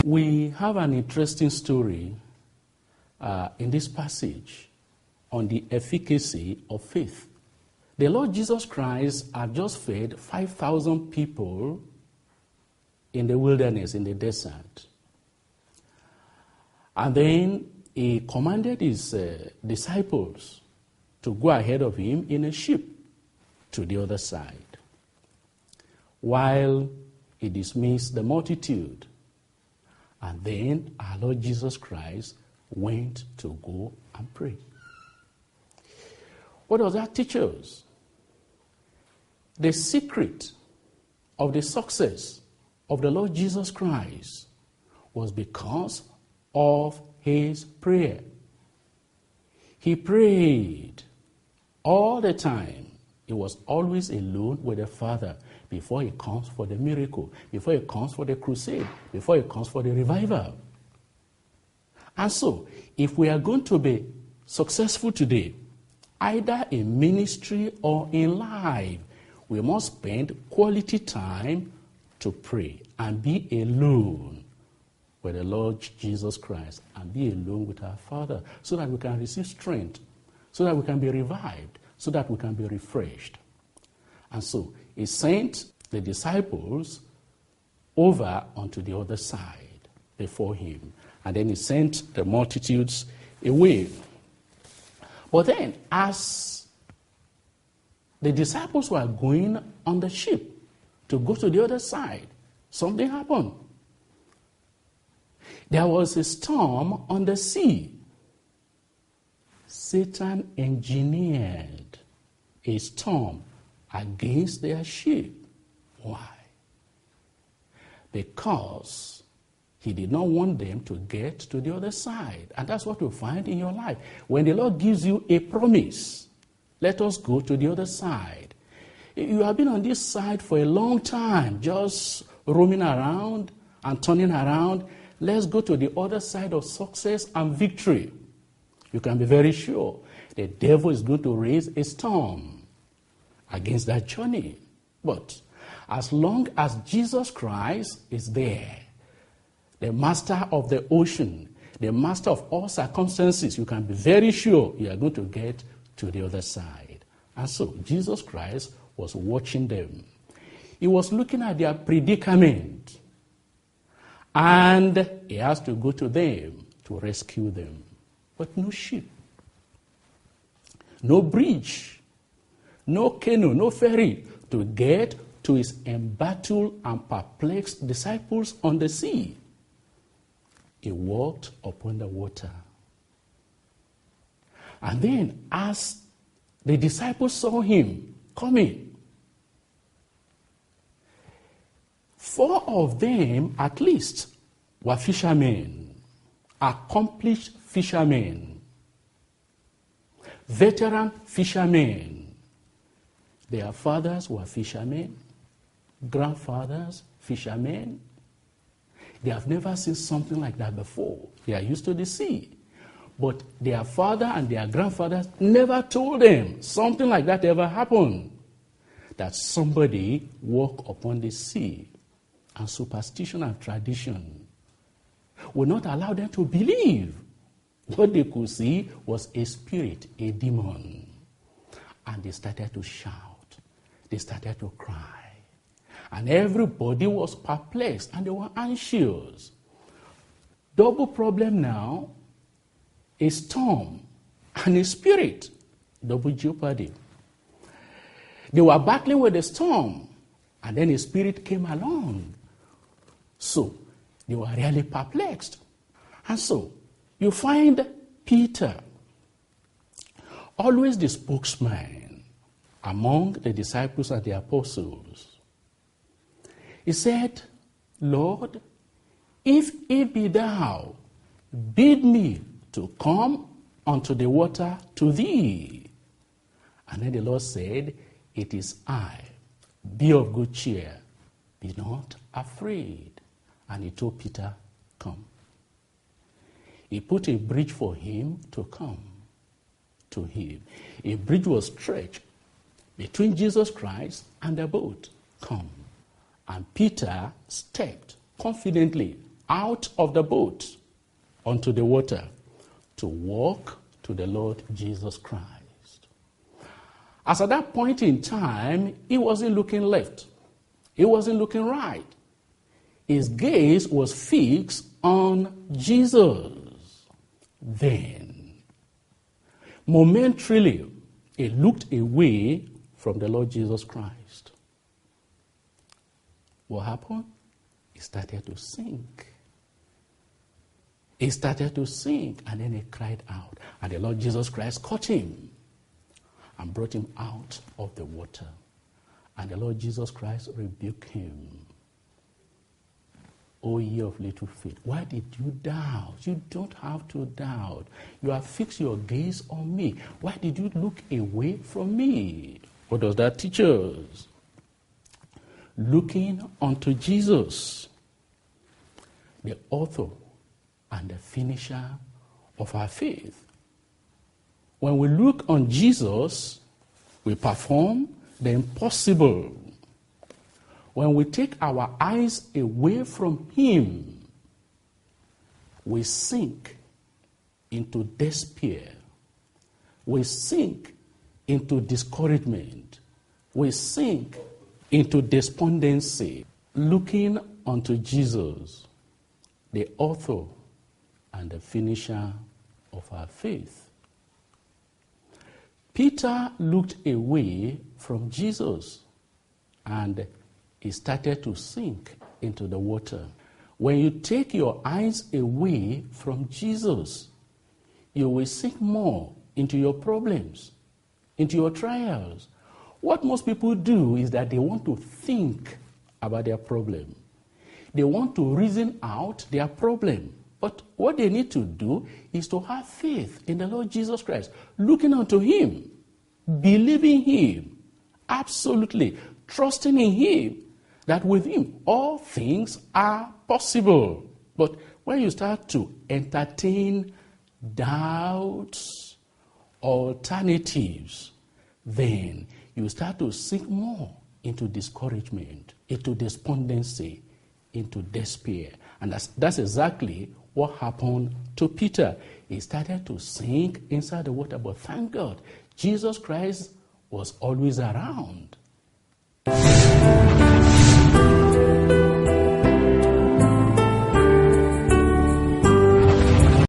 We have an interesting story in this passage on the efficacy of faith. The Lord Jesus Christ had just fed 5,000 people in the wilderness, in the desert. And then he commanded his disciples to go ahead of him in a ship to the other side, while he dismissed the multitude. And then our Lord Jesus Christ went to go and pray. What does that teach us? The secret of the success of the Lord Jesus Christ was because of his prayer. He prayed all the time. He was always alone with the Father before he comes for the miracle, before he comes for the crusade, before he comes for the revival. And so, if we are going to be successful today, either in ministry or in life, we must spend quality time to pray and be alone with the Lord Jesus Christ and be alone with our Father so that we can receive strength, so that we can be revived, so that we can be refreshed. And so he sent the disciples over onto the other side before him. And then he sent the multitudes away. But then, as the disciples were going on the ship to go to the other side, something happened. There was a storm on the sea. Satan engineered a storm against their ship. Why? Because he did not want them to get to the other side. And that's what you find in your life. When the Lord gives you a promise, let us go to the other side. You have been on this side for a long time, just roaming around and turning around. Let's go to the other side of success and victory. You can be very sure the devil is going to raise a storm against that journey. But as long as Jesus Christ is there, the master of the ocean, the master of all circumstances, you can be very sure you are going to get to the other side. And so Jesus Christ was watching them. He was looking at their predicament. And he has to go to them to rescue them. But no ship, no bridge, no canoe, no ferry to get to his embattled and perplexed disciples on the sea. He walked upon the water. And then, as the disciples saw him coming, 4 of them at least were fishermen, accomplished fishermen, veteran fishermen. Their fathers were fishermen, grandfathers fishermen. They have never seen something like that before. They are used to the sea. But their father and their grandfathers never told them something like that ever happened. That somebody walked upon the sea. And superstition and tradition would not allow them to believe. What they could see was a spirit, a demon. And they started to shout. They started to cry. And everybody was perplexed and they were anxious. Double problem now, a storm and a spirit. Double jeopardy. They were battling with the storm and then a spirit came along. So they were really perplexed. And so you find Peter, always the spokesman among the disciples and the apostles. He said, Lord, if it be thou, bid me to come unto the water to thee. And then the Lord said, it is I. Be of good cheer. Be not afraid. And he told Peter, come. He put a bridge for him to come to him. A bridge was stretched between Jesus Christ and the boat. Come. And Peter stepped confidently out of the boat onto the water to walk to the Lord Jesus Christ. As at that point in time, he wasn't looking left. He wasn't looking right. His gaze was fixed on Jesus. Then, momentarily, he looked away from the Lord Jesus Christ. What happened? He started to sink. He started to sink, and then he cried out. And the Lord Jesus Christ caught him and brought him out of the water. And the Lord Jesus Christ rebuked him. O ye of little faith, why did you doubt? You don't have to doubt. You have fixed your gaze on me. Why did you look away from me? What does that teach us? Looking unto Jesus, the author and the finisher of our faith. When we look on Jesus, we perform the impossible. When we take our eyes away from him, we sink into despair. We sink into discouragement. We sink into despondency. Looking unto Jesus, the author and the finisher of our faith. Peter looked away from Jesus and he started to sink into the water. When you take your eyes away from Jesus, you will sink more into your problems, into your trials. What most people do is that they want to think about their problem. They want to reason out their problem. But what they need to do is to have faith in the Lord Jesus Christ, looking unto him, believing him, absolutely trusting in him, that with him all things are possible. But when you start to entertain doubts, alternatives, then you start to sink more into discouragement, into despondency, into despair. And that's exactly what happened to Peter. He started to sink inside the water, but thank God, Jesus Christ was always around.